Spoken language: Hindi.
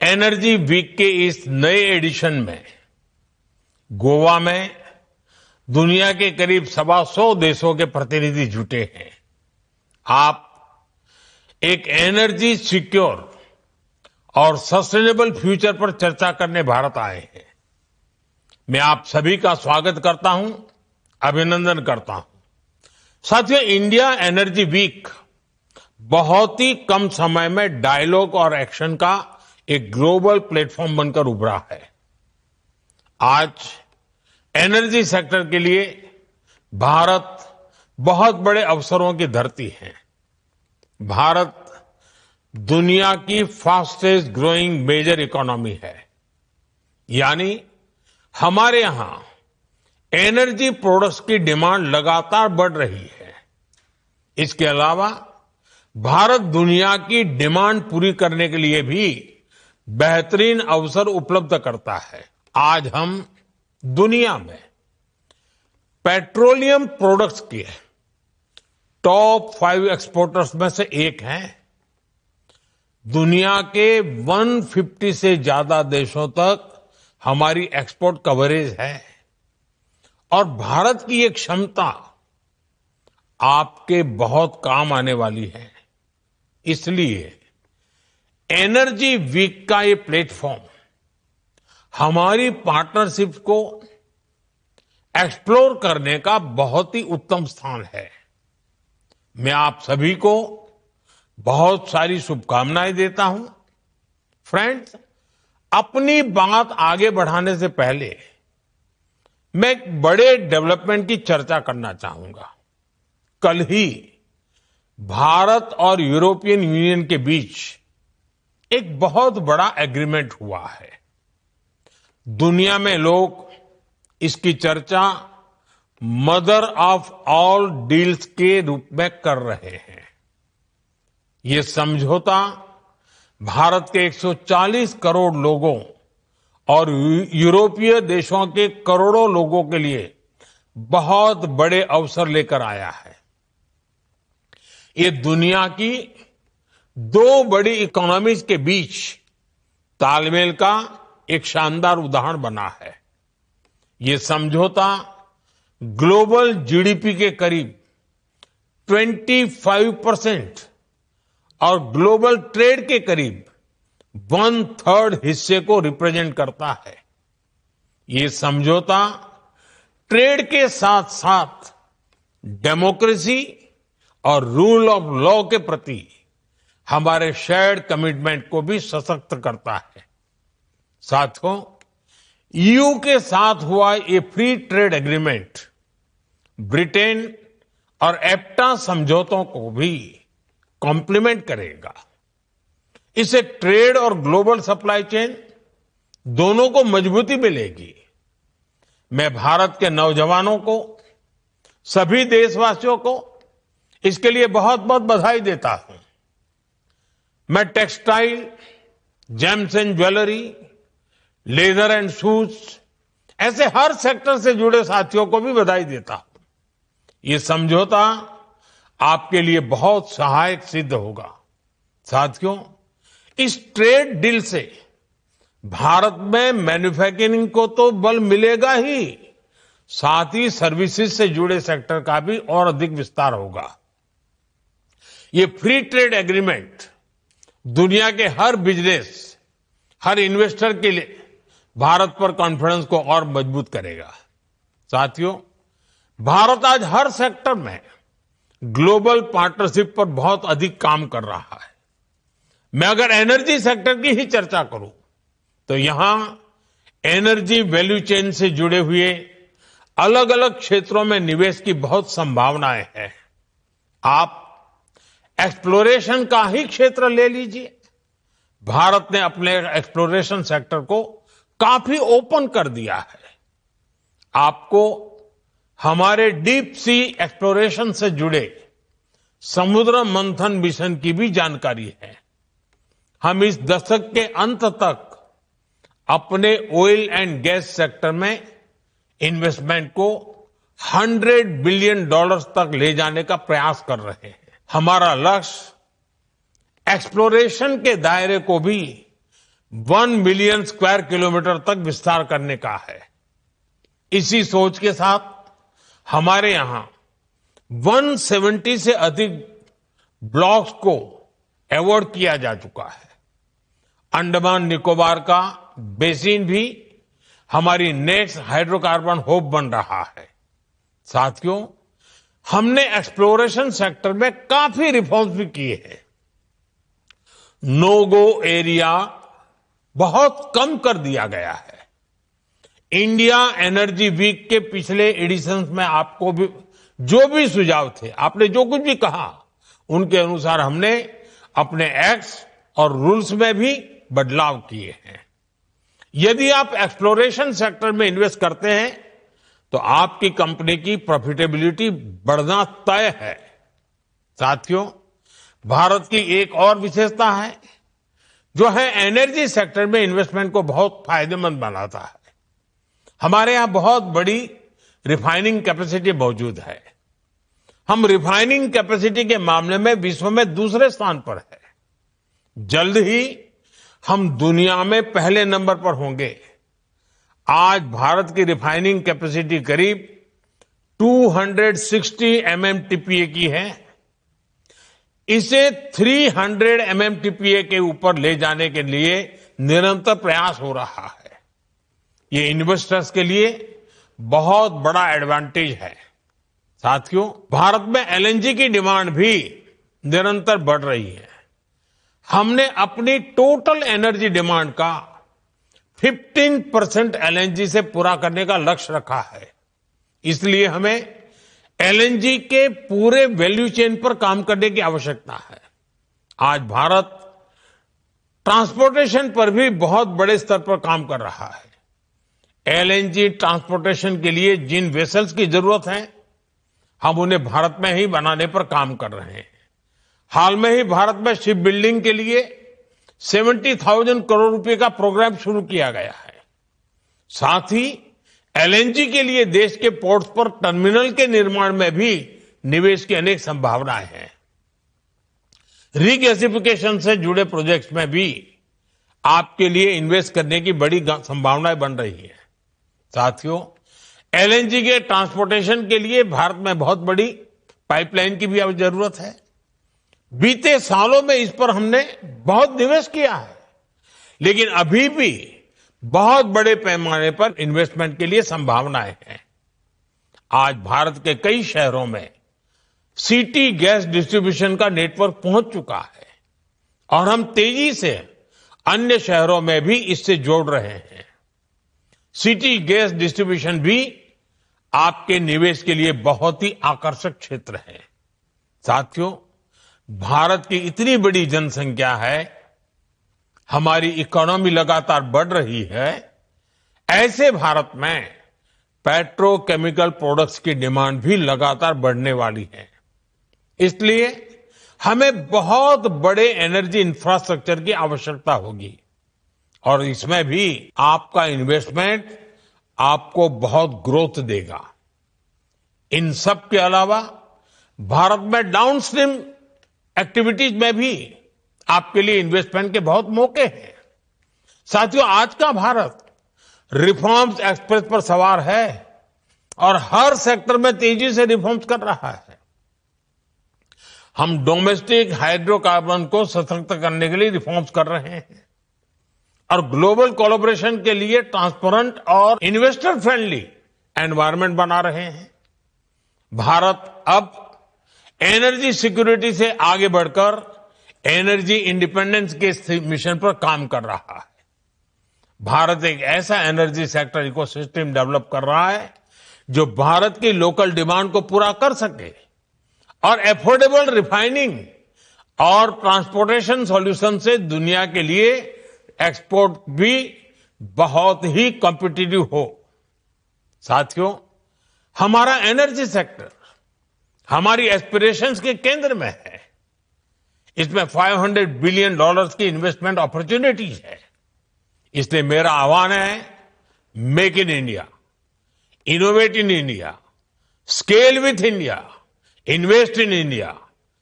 एनर्जी वीक के इस नए एडिशन में गोवा में दुनिया के करीब 125 देशों के प्रतिनिधि जुटे हैं। आप एक एनर्जी सिक्योर और सस्टेनेबल फ्यूचर पर चर्चा करने भारत आए हैं। मैं आप सभी का स्वागत करता हूं, अभिनंदन करता हूं। साथियों, इंडिया एनर्जी वीक बहुत ही कम समय में डायलॉग और एक्शन का एक ग्लोबल प्लेटफॉर्म बनकर उभरा है। आज एनर्जी सेक्टर के लिए भारत बहुत बड़े अवसरों की धरती है। भारत दुनिया की फास्टेस्ट ग्रोइंग मेजर इकोनॉमी है, यानी हमारे यहां एनर्जी प्रोडक्ट्स की डिमांड लगातार बढ़ रही है। इसके अलावा भारत दुनिया की डिमांड पूरी करने के लिए भी बेहतरीन अवसर उपलब्ध करता है। आज हम दुनिया में पेट्रोलियम प्रोडक्ट्स के टॉप 5 एक्सपोर्टर्स में से एक हैं। दुनिया के 150 से ज्यादा देशों तक हमारी एक्सपोर्ट कवरेज है और भारत की ये क्षमता आपके बहुत काम आने वाली है। इसलिए एनर्जी वीक का ये प्लेटफॉर्म हमारी पार्टनरशिप को एक्सप्लोर करने का बहुत ही उत्तम स्थान है। मैं आप सभी को बहुत सारी शुभकामनाएं देता हूं। फ्रेंड्स, अपनी बात आगे बढ़ाने से पहले मैं एक बड़े डेवलपमेंट की चर्चा करना चाहूंगा। कल ही भारत और यूरोपियन यूनियन के बीच एक बहुत बड़ा एग्रीमेंट हुआ है। दुनिया में लोग इसकी चर्चा मदर ऑफ ऑल डील्स के रूप में कर रहे हैं। ये समझौता भारत के 140 करोड़ लोगों और यूरोपीय देशों के करोड़ों लोगों के लिए बहुत बड़े अवसर लेकर आया है। ये दुनिया की 2 बड़ी इकोनॉमीज के बीच तालमेल का एक शानदार उदाहरण बना है। ये समझौता ग्लोबल जीडीपी के करीब 25% और ग्लोबल ट्रेड के करीब 1/3 हिस्से को रिप्रेजेंट करता है। ये समझौता ट्रेड के साथ साथ डेमोक्रेसी और रूल ऑफ लॉ के प्रति हमारे शेयर्ड कमिटमेंट को भी सशक्त करता है। साथियों, ईयू के साथ हुआ ये फ्री ट्रेड एग्रीमेंट ब्रिटेन और एप्टा समझौतों को भी कॉम्प्लीमेंट करेगा। इससे ट्रेड और ग्लोबल सप्लाई चेन दोनों को मजबूती मिलेगी। मैं भारत के नौजवानों को, सभी देशवासियों को इसके लिए बहुत बहुत बधाई देता हूं। मैं textile, James and jewellery, leather and shoes ऐसे हर सेक्टर से जुड़े साथियों को भी बधाई देता हूं। ये समझौता आपके लिए बहुत सहायक सिद्ध होगा। साथियों, इस ट्रेड डील से भारत में मैन्युफैक्चरिंग को तो बल मिलेगा ही, साथ ही सर्विसेज से जुड़े सेक्टर का भी और अधिक विस्तार होगा। ये फ्री ट्रेड एग्रीमेंट दुनिया के हर बिजनेस, हर इन्वेस्टर के लिए भारत पर कॉन्फिडेंस को और मजबूत करेगा। साथियों, भारत आज हर सेक्टर में ग्लोबल पार्टनरशिप पर बहुत अधिक काम कर रहा है। मैं अगर एनर्जी सेक्टर की ही चर्चा करूं तो यहां एनर्जी वैल्यू चेन से जुड़े हुए अलग अलग क्षेत्रों में निवेश की बहुत संभावनाएं हैं। आप एक्सप्लोरेशन का ही क्षेत्र ले लीजिए। भारत ने अपने एक्सप्लोरेशन सेक्टर को काफी ओपन कर दिया है। आपको हमारे डीप सी एक्सप्लोरेशन से जुड़े समुद्र मंथन मिशन की भी जानकारी है। हम इस दशक के अंत तक अपने ऑयल एंड गैस सेक्टर में इन्वेस्टमेंट को $100 बिलियन तक ले जाने का प्रयास कर रहे हैं। हमारा लक्ष्य एक्सप्लोरेशन के दायरे को भी 1 मिलियन स्क्वायर किलोमीटर तक विस्तार करने का है। इसी सोच के साथ हमारे यहां 170 से अधिक ब्लॉक्स को अवार्ड किया जा चुका है। अंडमान निकोबार का बेसिन भी हमारी नेक्स्ट हाइड्रोकार्बन होप बन रहा है। साथियों, हमने एक्सप्लोरेशन सेक्टर में काफी रिफॉर्म्स भी किए हैं। नो गो एरिया बहुत कम कर दिया गया है। इंडिया एनर्जी वीक के पिछले एडिशंस में आपको भी जो भी सुझाव थे, आपने जो कुछ भी कहा, उनके अनुसार हमने अपने एक्ट्स और रूल्स में भी बदलाव किए हैं। यदि आप एक्सप्लोरेशन सेक्टर में इन्वेस्ट करते हैं तो आपकी कंपनी की प्रॉफिटेबिलिटी बढ़ना तय है। साथियों, भारत की एक और विशेषता है जो है एनर्जी सेक्टर में इन्वेस्टमेंट को बहुत फायदेमंद बनाता है। हमारे यहां बहुत बड़ी रिफाइनिंग कैपेसिटी मौजूद है। हम रिफाइनिंग कैपेसिटी के मामले में विश्व में दूसरे स्थान पर है। जल्द ही हम दुनिया में पहले नंबर पर होंगे। आज भारत की रिफाइनिंग कैपेसिटी करीब 260 MMTPA की है। इसे 300 MMTPA के ऊपर ले जाने के लिए निरंतर प्रयास हो रहा है। ये इन्वेस्टर्स के लिए बहुत बड़ा एडवांटेज है। साथियों, भारत में LNG की डिमांड भी निरंतर बढ़ रही है। हमने अपनी टोटल एनर्जी डिमांड का 15% LNG से पूरा करने का लक्ष्य रखा है। इसलिए हमें LNG के पूरे वैल्यू चेन पर काम करने की आवश्यकता है। आज भारत ट्रांसपोर्टेशन पर भी बहुत बड़े स्तर पर काम कर रहा है। LNG ट्रांसपोर्टेशन के लिए जिन वेसल्स की जरूरत है, हम उन्हें भारत में ही बनाने पर काम कर रहे हैं। हाल में ही भारत में शिप बिल्डिंग के लिए 70,000 करोड़ रुपए का प्रोग्राम शुरू किया गया है। साथ ही LNG के लिए देश के पोर्ट्स पर टर्मिनल के निर्माण में भी निवेश की अनेक संभावनाएं हैं। रीगैसिफिकेशन से जुड़े प्रोजेक्ट्स में भी आपके लिए इन्वेस्ट करने की बड़ी संभावनाएं बन रही है। साथियों, LNG के ट्रांसपोर्टेशन के लिए भारत में बहुत बड़ी पाइपलाइन की भी अब जरूरत है। बीते सालों में इस पर हमने बहुत निवेश किया है, लेकिन अभी भी बहुत बड़े पैमाने पर इन्वेस्टमेंट के लिए संभावनाएं हैं। आज भारत के कई शहरों में सिटी गैस डिस्ट्रीब्यूशन का नेटवर्क पहुंच चुका है और हम तेजी से अन्य शहरों में भी इससे जोड़ रहे हैं। सिटी गैस डिस्ट्रीब्यूशन भी आपके निवेश के लिए बहुत ही आकर्षक क्षेत्र है। साथियों, भारत की इतनी बड़ी जनसंख्या है, हमारी इकोनॉमी लगातार बढ़ रही है। ऐसे भारत में पेट्रोकेमिकल प्रोडक्ट्स की डिमांड भी लगातार बढ़ने वाली है। इसलिए हमें बहुत बड़े एनर्जी इंफ्रास्ट्रक्चर की आवश्यकता होगी और इसमें भी आपका इन्वेस्टमेंट आपको बहुत ग्रोथ देगा। इन सब के अलावा भारत में डाउनस्ट्रीम एक्टिविटीज में भी आपके लिए इन्वेस्टमेंट के बहुत मौके हैं। साथियों, आज का भारत रिफॉर्म्स एक्सप्रेस पर सवार है और हर सेक्टर में तेजी से रिफॉर्म्स कर रहा है। हम डोमेस्टिक हाइड्रोकार्बन को सशक्त करने के लिए रिफॉर्म्स कर रहे हैं और ग्लोबल कोलैबोरेशन के लिए ट्रांसपेरेंट और इन्वेस्टर फ्रेंडली एनवायरनमेंट बना रहे हैं। भारत अब एनर्जी सिक्योरिटी से आगे बढ़कर एनर्जी इंडिपेंडेंस के मिशन पर काम कर रहा है। भारत एक ऐसा एनर्जी सेक्टर इकोसिस्टम डेवलप कर रहा है जो भारत की लोकल डिमांड को पूरा कर सके और एफोर्डेबल रिफाइनिंग और ट्रांसपोर्टेशन सॉल्यूशन से दुनिया के लिए एक्सपोर्ट भी बहुत ही कॉम्पिटिटिव हो। साथियों, हमारा एनर्जी सेक्टर हमारी एस्पिरेशंस के केंद्र में है। इसमें $500 बिलियन की इन्वेस्टमेंट अपॉर्चुनिटीज है। इसलिए मेरा आह्वान है, make in India, innovate in India, scale with India, invest in India.